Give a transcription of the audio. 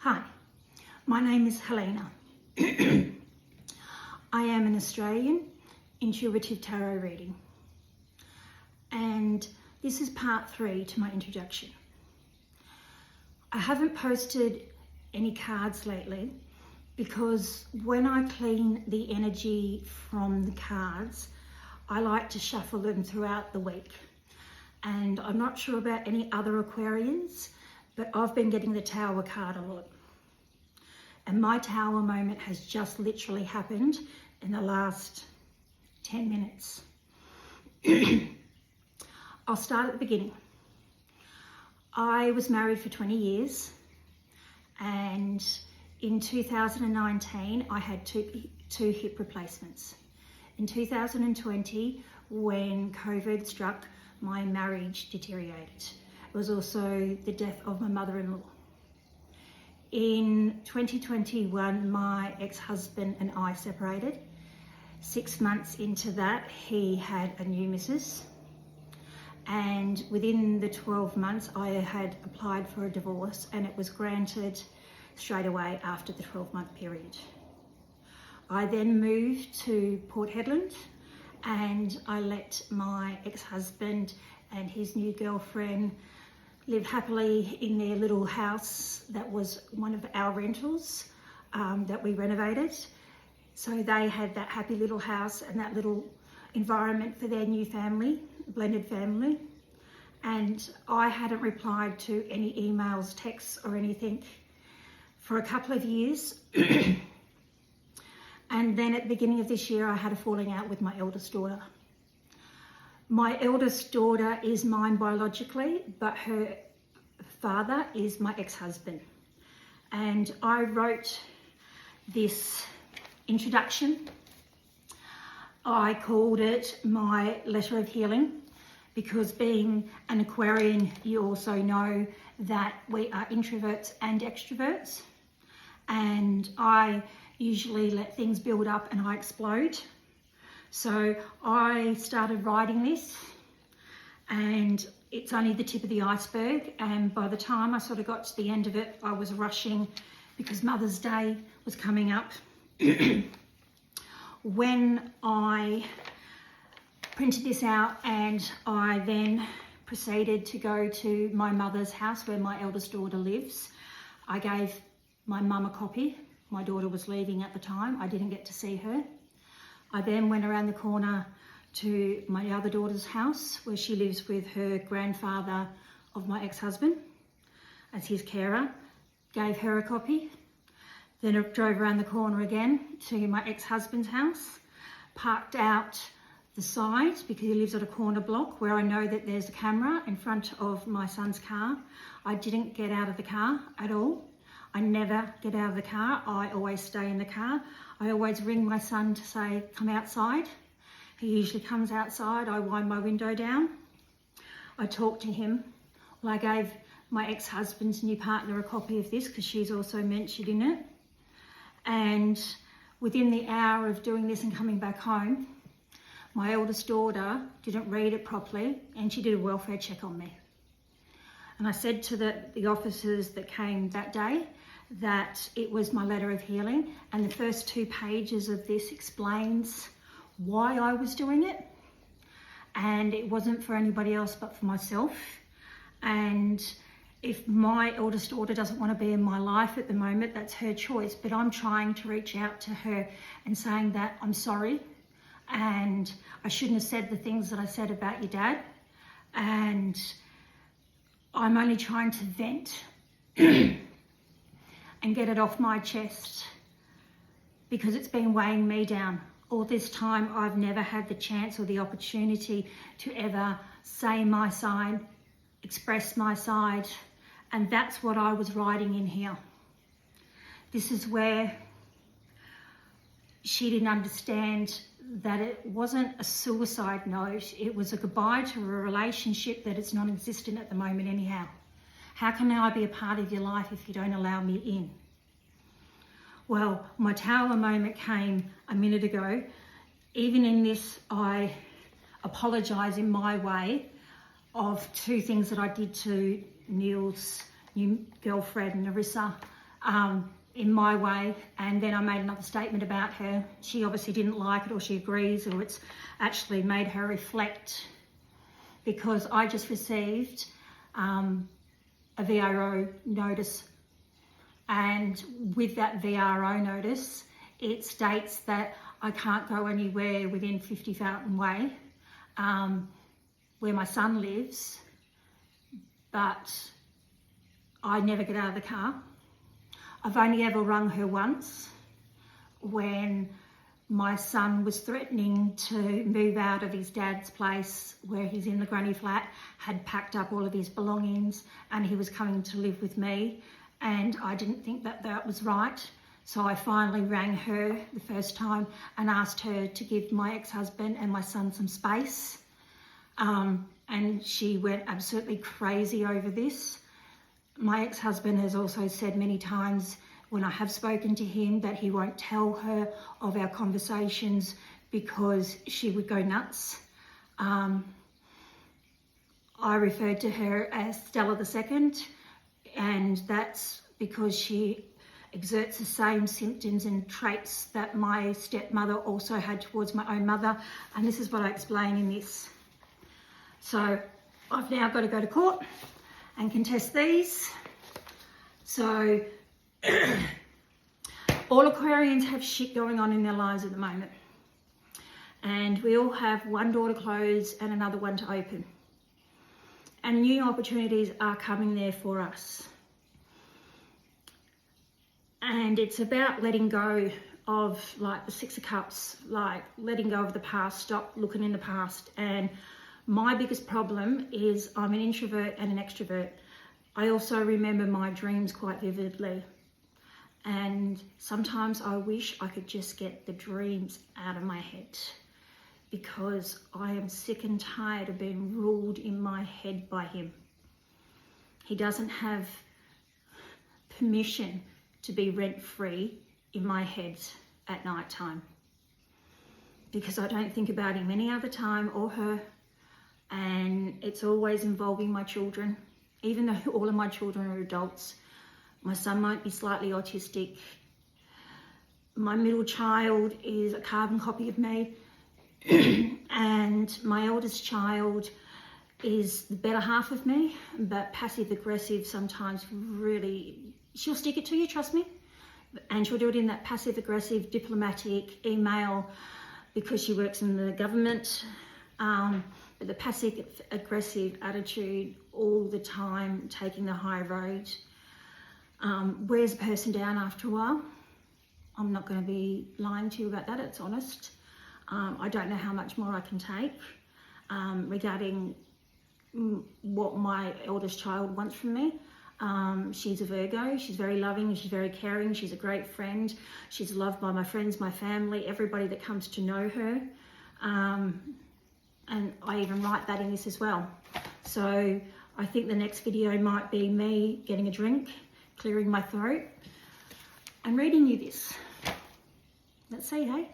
Hi, my name is Helena. I am an Australian intuitive tarot reading, and this is part 3 to my introduction. I haven't posted any cards lately because when I clean the energy from the cards, I like to shuffle them throughout the week. And I'm not sure about any other Aquarians, but I've been getting the Tower card a lot. And my Tower moment has just literally happened in the last 10 minutes. I'll start at the beginning. I was married for 20 years, and in 2019 I had two hip replacements. In 2020, when COVID struck, my marriage deteriorated. It was also the death of my mother-in-law. In 2021, my ex-husband and I separated. 6 months into that, he had a new missus. And within the 12 months, I had applied for a divorce, and it was granted straight away after the 12-month period. I then moved to Port Hedland, and I let my ex-husband and his new girlfriend live happily in their little house that was one of our rentals that we renovated. So they had that happy little house and that little environment for their new family, blended family. And I hadn't replied to any emails, texts or anything for a couple of years. And then at the beginning of this year, I had a falling out with my eldest daughter. My eldest daughter is mine biologically, but her father is my ex-husband. And I wrote this introduction. I called it my letter of healing, because being an Aquarian, you also know that we are introverts and extroverts. And I usually let things build up and I explode. So I started writing this, and it's only the tip of the iceberg. And by the time I sort of got to the end of it, I was rushing because Mother's Day was coming up. When I printed this out, and I then proceeded to go to my mother's house where my eldest daughter lives, I gave my mum a copy. My daughter was leaving at the time. I didn't get to see her. I then went around the corner to my other daughter's house where she lives with her grandfather of my ex-husband as his carer, gave her a copy. Then I drove around the corner again to my ex-husband's house, parked out the side because he lives at a corner block where I know that there's a camera in front of my son's car. I didn't get out of the car at all. I never get out of the car. I always stay in the car. I always ring my son to say, come outside. He usually comes outside. I wind my window down. I talk to him. Well, I gave my ex-husband's new partner a copy of this because she's also mentioned in it. And within the hour of doing this and coming back home, my eldest daughter didn't read it properly, and she did a welfare check on me. And I said to the officers that came that day that it was my letter of healing, and the first 2 pages of this explains why I was doing it. And it wasn't for anybody else but for myself. And if my eldest daughter doesn't want to be in my life at the moment, that's her choice. But I'm trying to reach out to her and saying that I'm sorry, and I shouldn't have said the things that I said about your dad. And I'm only trying to vent and get it off my chest because it's been weighing me down. All this time, I've never had the chance or the opportunity to ever say my side, express my side, and that's what I was writing in here. This is where she didn't understand that it wasn't a suicide note. It was a goodbye to a relationship that is non-existent at the moment anyhow. How can I be a part of your life if you don't allow me in? Well, my Tower moment came a minute ago. Even in this, I apologise in my way of 2 things that I did to Neil's new girlfriend, Narissa, in my way, and then I made another statement about her. She obviously didn't like it, or she agrees, or it's actually made her reflect, because I just received a VRO notice, and with that VRO notice it states that I can't go anywhere within 50 Fountain Way, where my son lives, but I never get out of the car. I've only ever rung her once when my son was threatening to move out of his dad's place where he's in the granny flat, had packed up all of his belongings, and he was coming to live with me, and I didn't think that that was right. So I finally rang her the first time and asked her to give my ex-husband and my son some space. And she went absolutely crazy over this. My ex-husband has also said many times when I have spoken to him that he won't tell her of our conversations because she would go nuts. I referred to her as Stella II, and that's because she exerts the same symptoms and traits that my stepmother also had towards my own mother, and this is what I explain in this. So I've now got to go to court and contest these. So all Aquarians have shit going on in their lives at the moment, and we all have one door to close and another one to open, and new opportunities are coming there for us. And it's about letting go of, like, the Six of Cups, like letting go of the past, stop looking in the past. And my biggest problem is I'm an introvert and an extrovert. I also remember my dreams quite vividly. And sometimes I wish I could just get the dreams out of my head, because I am sick and tired of being ruled in my head by him. He doesn't have permission to be rent-free in my head at night time, because I don't think about him any other time, or her, and it's always involving my children, even though all of my children are adults. My son might be slightly autistic. My middle child is a carbon copy of me, and my eldest child is the better half of me, but passive aggressive sometimes. Really, she'll stick it to you, trust me, and she'll do it in that passive aggressive diplomatic email, because she works in the government, but the passive aggressive attitude all the time, taking the high road, wears a person down after a while. I'm not going to be lying to you about that, it's honest. I don't know how much more I can take regarding what my eldest child wants from me. She's a Virgo. She's very loving, she's very caring, she's a great friend, she's loved by my friends, my family, everybody that comes to know her, and I even write that in this as well. So I think the next video might be me getting a drink, clearing my throat, and reading you this. Let's see, hey?